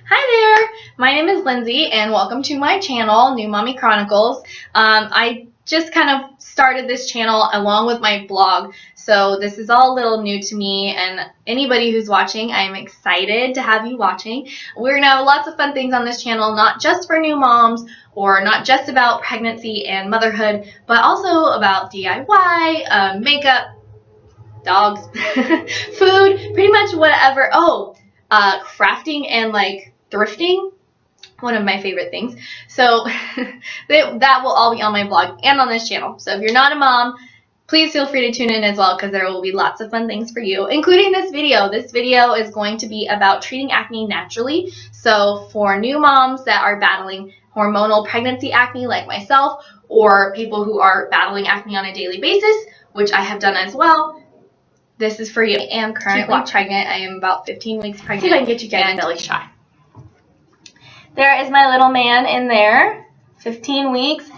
Hi there, my name is Lindsay and welcome to my channel, New Mommy Chronicles. I just kind of started this channel along with my blog, so this is all a little new to me, and anybody who's watching, I'm excited to have you watching. We're going to have lots of fun things on this channel, not just for new moms or not just about pregnancy and motherhood, but also about DIY, makeup, dogs, food, pretty much whatever. Crafting and like thrifting, one of my favorite things. So that will all be on my blog and on this channel. So if you're not a mom, please feel free to tune in as well, because there will be lots of fun things for you, including this video. This video is going to be about treating acne naturally. So for new moms that are battling hormonal pregnancy acne like myself, or people who are battling acne on a daily basis, which I have done as well, this is for you. I am currently pregnant. I am about 15 weeks pregnant. See if I can get you guys a belly shot. There is my little man in there, 15 weeks.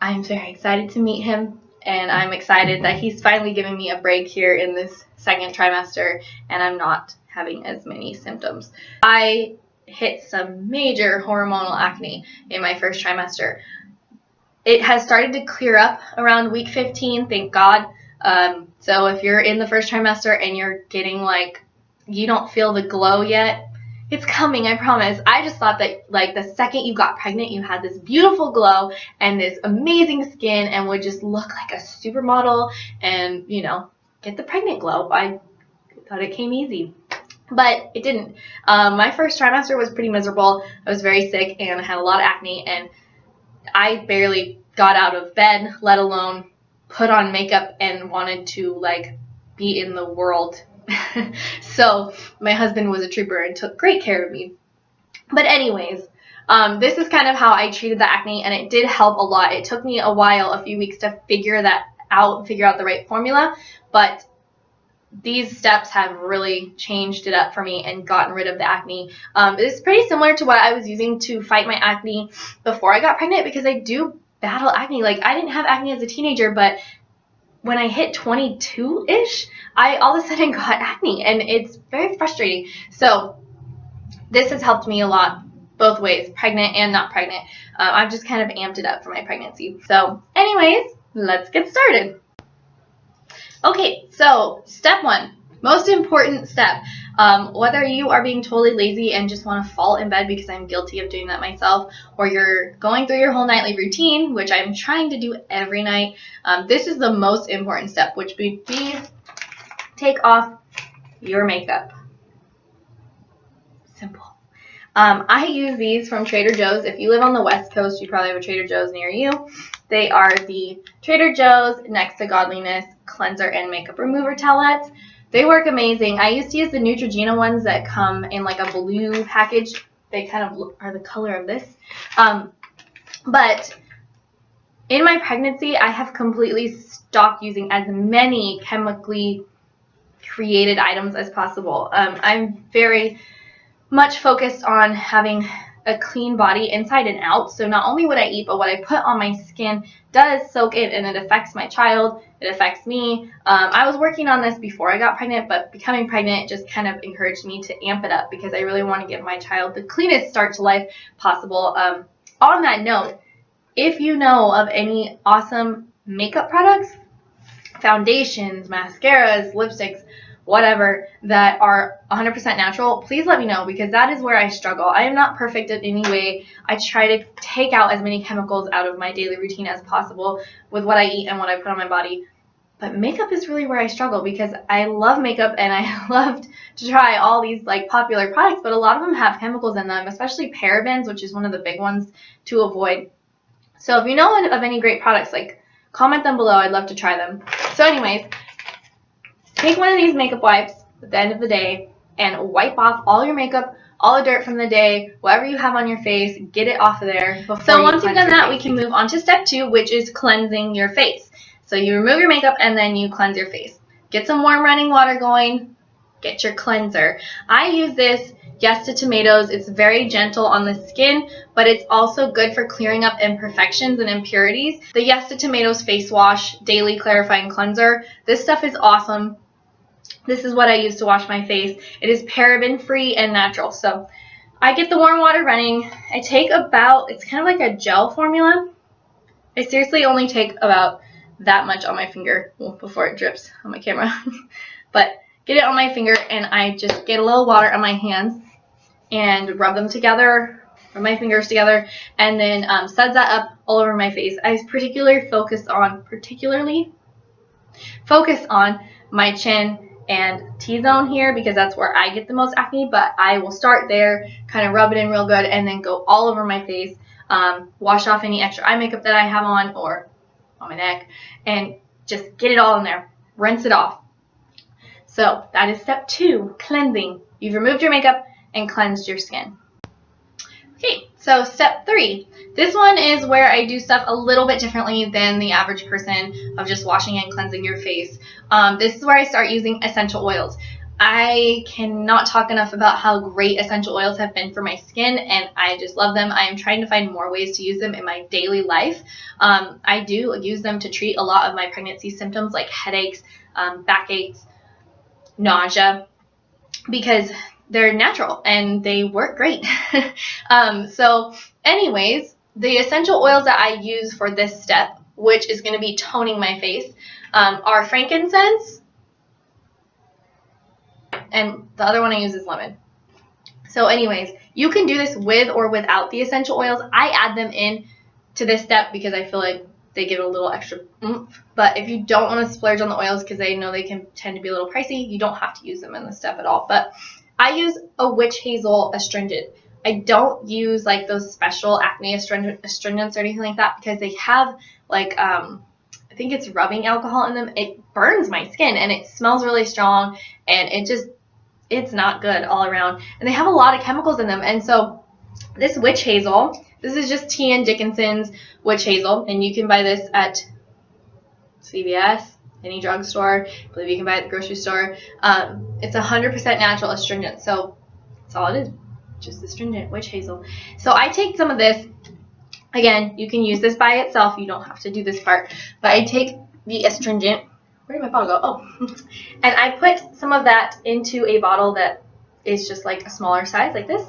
I'm very excited to meet him, and I'm excited that he's finally giving me a break here in this second trimester, and I'm not having as many symptoms. I hit some major hormonal acne in my first trimester. It has started to clear up around week 15, thank God. So if you're in the first trimester and you're getting you don't feel the glow yet, it's coming, I promise. I just thought that the second you got pregnant, you had this beautiful glow and this amazing skin and would just look like a supermodel and, get the pregnant glow. I thought it came easy, but it didn't. My first trimester was pretty miserable. I was very sick and I had a lot of acne, and I barely got out of bed, let alone put on makeup and wanted to be in the world. So my husband was a trooper and took great care of me. But anyways, this is kind of how I treated the acne, and it did help a lot. It took me a while, a few weeks, to figure out the right formula, but these steps have really changed it up for me and gotten rid of the acne. It's pretty similar to what I was using to fight my acne before I got pregnant, because I do battle acne. I didn't have acne as a teenager, but when I hit 22-ish, I all of a sudden got acne, and it's very frustrating. So this has helped me a lot, both ways, pregnant and not pregnant. I've just kind of amped it up for my pregnancy. So anyways, let's get started. Okay, so step one, most important step. Whether you are being totally lazy and just want to fall in bed, because I'm guilty of doing that myself, or you're going through your whole nightly routine, which I'm trying to do every night, this is the most important step, which would be take off your makeup. Simple. I use these from Trader Joe's. If you live on the West Coast, you probably have a Trader Joe's near you. They are the Trader Joe's Next to Godliness Cleanser and Makeup Remover Towelettes. They work amazing. I used to use the Neutrogena ones that come in a blue package. They kind of are the color of this. But in my pregnancy, I have completely stopped using as many chemically created items as possible. I'm very much focused on having a clean body inside and out. So not only what I eat, but what I put on my skin does soak in, and it affects my child. It affects me. I was working on this before I got pregnant, but becoming pregnant just kind of encouraged me to amp it up, because I really want to give my child the cleanest start to life possible. On that note, if you know of any awesome makeup products, foundations, mascaras, lipsticks, whatever, that are 100% natural, please let me know, because that is where I struggle. I am not perfect in any way. I try to take out as many chemicals out of my daily routine as possible with what I eat and what I put on my body. But makeup is really where I struggle, because I love makeup and I loved to try all these popular products, but a lot of them have chemicals in them, especially parabens, which is one of the big ones to avoid. So if you know of any great products, comment them below. I'd love to try them. So anyways, take one of these makeup wipes at the end of the day and wipe off all your makeup, all the dirt from the day, whatever you have on your face, get it off of there. So once you've done that, we can move on to step two, which is cleansing your face. So you remove your makeup and then you cleanse your face. Get some warm running water going. Get your cleanser. I use this Yes to Tomatoes. It's very gentle on the skin, but it's also good for clearing up imperfections and impurities. The Yes to Tomatoes Face Wash Daily Clarifying Cleanser. This stuff is awesome. This is what I use to wash my face. It is paraben free and natural. So I get the warm water running. I take about, it's kind of like a gel formula. I seriously only take about that much on my finger, well, before it drips on my camera. But get it on my finger, and I just get a little water on my hands and rub them together, rub my fingers together, and then suds that up all over my face. I particularly focus on my chin and T-zone here because that's where I get the most acne, but I will start there, kind of rub it in real good, and then go all over my face, wash off any extra eye makeup that I have on or on my neck, and just get it all in there, rinse it off. So that is step 2, cleansing. You've removed your makeup and cleansed your skin. Okay, so step 3. This one is where I do stuff a little bit differently than the average person of just washing and cleansing your face. This is where I start using essential oils. I cannot talk enough about how great essential oils have been for my skin, and I just love them. I am trying to find more ways to use them in my daily life. I do use them to treat a lot of my pregnancy symptoms like headaches, backaches, nausea, because they're natural and they work great. So anyways, the essential oils that I use for this step, which is going to be toning my face, are frankincense, and the other one I use is lemon. So anyways, you can do this with or without the essential oils. I add them in to this step because I feel like they give it a little extra oomph. But if you don't want to splurge on the oils because I know they can tend to be a little pricey, you don't have to use them in this step at all. But I use a witch hazel astringent. I don't use like those special acne astringents or anything like that because they have like I think it's rubbing alcohol in them. It burns my skin and it smells really strong, and it's not good all around. And they have a lot of chemicals in them. And so this witch hazel, this is just T.N. Dickinson's witch hazel, and you can buy this at CVS, any drugstore. I believe you can buy it at the grocery store. It's 100% natural astringent, so that's all it is, just astringent witch hazel. So I take some of this. Again, you can use this by itself. You don't have to do this part. But I take the astringent. Where did my bottle go? Oh. And I put some of that into a bottle that is just like a smaller size, like this.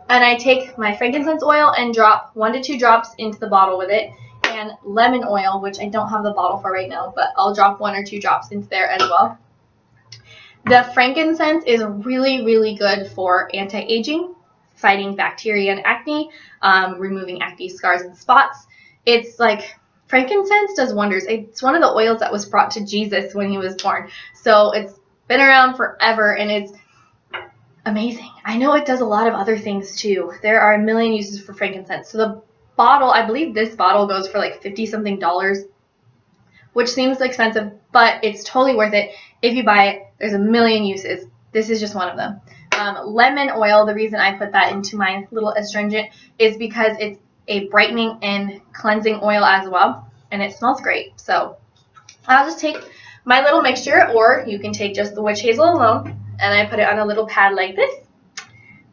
And I take my frankincense oil and drop 1 to 2 drops into the bottle with it. And lemon oil, which I don't have the bottle for right now, but I'll drop 1 or 2 drops into there as well. The frankincense is really, really good for anti-aging, fighting bacteria and acne, removing acne scars and spots. It's like, frankincense does wonders. It's one of the oils that was brought to Jesus when he was born. So it's been around forever, and it's amazing. I know it does a lot of other things too. There are a million uses for frankincense. So the bottle, I believe this bottle goes for like $50-something, which seems expensive, but it's totally worth it if you buy it. There's a million uses. This is just one of them. Lemon oil, the reason I put that into my little astringent is because it's a brightening and cleansing oil as well, and it smells great. So I'll just take my little mixture, or you can take just the witch hazel alone, and I put it on a little pad like this,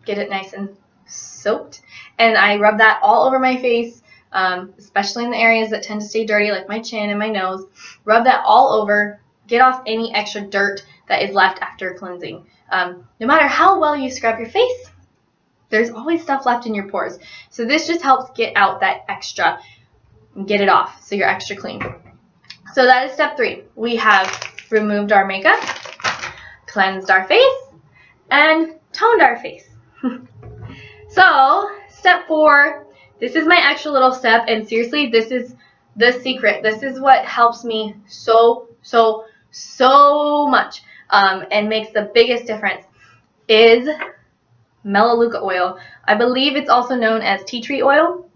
get it nice and soaked, and I rub that all over my face, especially in the areas that tend to stay dirty like my chin and my nose. Rub that all over, get off any extra dirt that is left after cleansing. No matter how well you scrub your face, there's always stuff left in your pores. So this just helps get out that extra and get it off so you're extra clean. So that is step 3. We have removed our makeup, cleansed our face, and toned our face. So step 4, this is my extra little step, and seriously, this is the secret. This is what helps me so much and makes the biggest difference, is melaleuca oil. I believe it's also known as tea tree oil.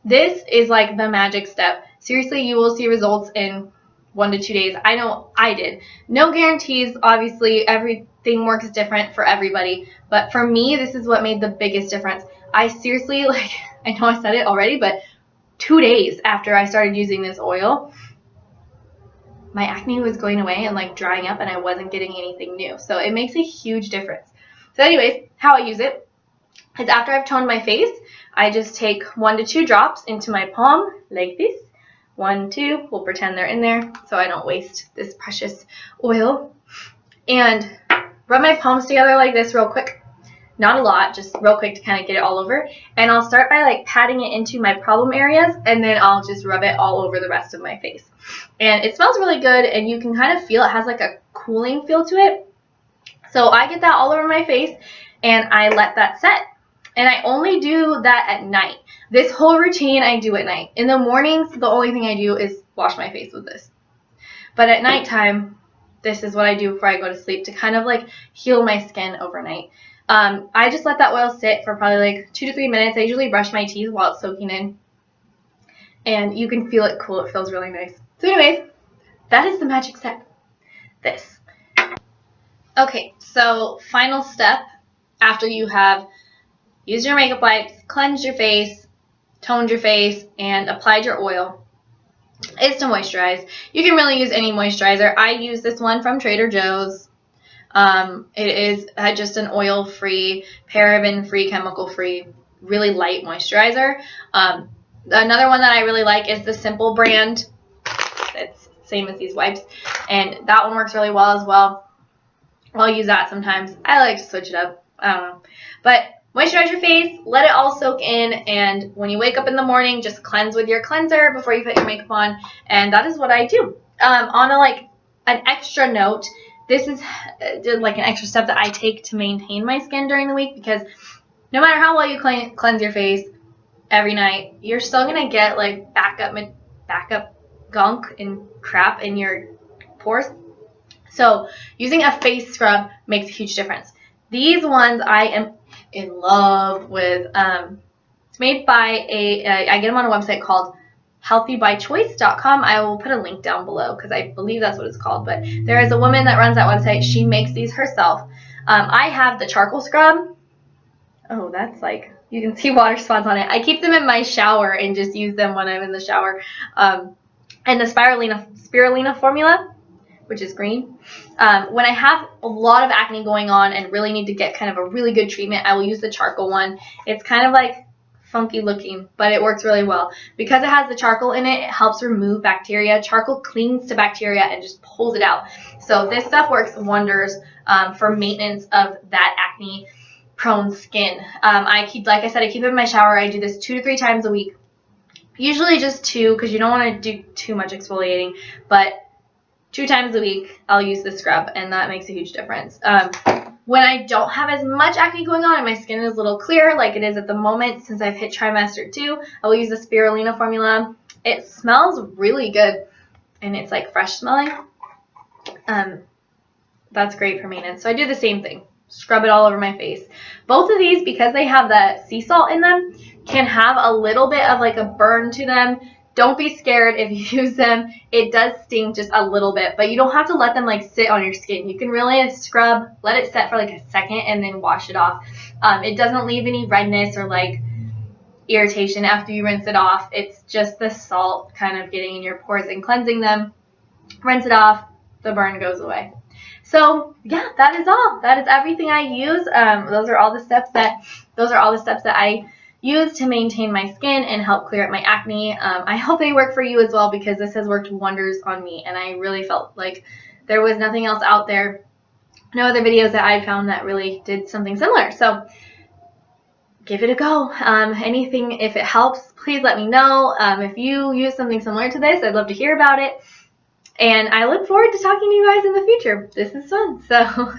This is like the magic step. Seriously, you will see results in 1 to 2 days. I know I did. No guarantees, obviously. Everything works different for everybody. But for me, this is what made the biggest difference. I seriously, like, I know I said it already, but 2 days after I started using this oil, my acne was going away and like drying up, and I wasn't getting anything new. So it makes a huge difference. So anyways, how I use it is after I've toned my face, I just take 1 to 2 drops into my palm like this. 1, 2, we'll pretend they're in there so I don't waste this precious oil. and rub my palms together like this real quick. Not a lot, just real quick to kind of get it all over. And I'll start by like patting it into my problem areas, and then I'll just rub it all over the rest of my face. And it smells really good, and you can kind of feel it has like a cooling feel to it. So I get that all over my face, and I let that set. And I only do that at night. This whole routine I do at night. In the mornings, the only thing I do is wash my face with this. But at nighttime, this is what I do before I go to sleep to kind of like heal my skin overnight. I just let that oil sit for probably like 2 to 3 minutes. I usually brush my teeth while it's soaking in. And you can feel it cool. It feels really nice. So anyways, that is the magic step. This. Okay, so final step after you have used your makeup wipes, cleansed your face, toned your face, and applied your oil is to moisturize. You can really use any moisturizer. I use this one from Trader Joe's. It is just an oil-free, paraben-free, chemical-free, really light moisturizer. Another one that I really like is the Simple brand. It's the same as these wipes, and that one works really well as well. I'll use that sometimes. I like to switch it up. I don't know. But moisturize your face, let it all soak in, and when you wake up in the morning, just cleanse with your cleanser before you put your makeup on, and that is what I do. On an extra note, this is like an extra step that I take to maintain my skin during the week, because no matter how well you cleanse your face every night, you're still going to get like backup gunk and crap in your pores. So using a face scrub makes a huge difference. These ones I am in love with. It's made by I get them on a website called healthybychoice.com. I will put a link down below because I believe that's what it's called. But there is a woman that runs that website. She makes these herself. I have the charcoal scrub. Oh, that's like, you can see water spots on it. I keep them in my shower and just use them when I'm in the shower. And the spirulina formula, which is green. When I have a lot of acne going on and really need to get kind of a really good treatment, I will use the charcoal one. It's kind of like funky looking, but it works really well. Because it has the charcoal in it, it helps remove bacteria. Charcoal clings to bacteria and just pulls it out. So this stuff works wonders for maintenance of that acne prone skin. Like I said, I keep it in my shower. I do this 2 to 3 times a week. Usually just 2 because you don't want to do too much exfoliating, but 2 times a week I'll use this scrub, and that makes a huge difference. When I don't have as much acne going on and my skin is a little clearer like it is at the moment since I've hit trimester 2, I will use the spirulina formula. It smells really good, and it's like fresh smelling. That's great for maintenance. So I do the same thing. Scrub it all over my face. Both of these, because they have the sea salt in them, can have a little bit of like a burn to them. Don't be scared if you use them. It does sting just a little bit, but you don't have to let them like sit on your skin. You can really scrub, let it set for like a second, and then wash it off. It doesn't leave any redness or like irritation after you rinse it off. It's just the salt kind of getting in your pores and cleansing them. Rinse it off, the burn goes away. So yeah, that is all. That is everything I use. Those are all the steps that I use to maintain my skin and help clear up my acne. I hope they work for you as well, because this has worked wonders on me, and I really felt like there was nothing else out there, no other videos that I found that really did something similar. So give it a go. Anything, if it helps, please let me know. If you use something similar to this, I'd love to hear about it. And I look forward to talking to you guys in the future. This is fun. So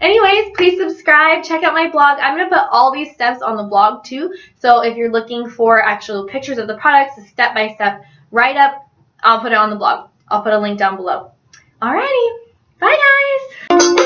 anyways, please subscribe. Check out my blog. I'm going to put all these steps on the blog too. So if you're looking for actual pictures of the products, a step-by-step write-up, I'll put it on the blog. I'll put a link down below. Alrighty. Bye, guys.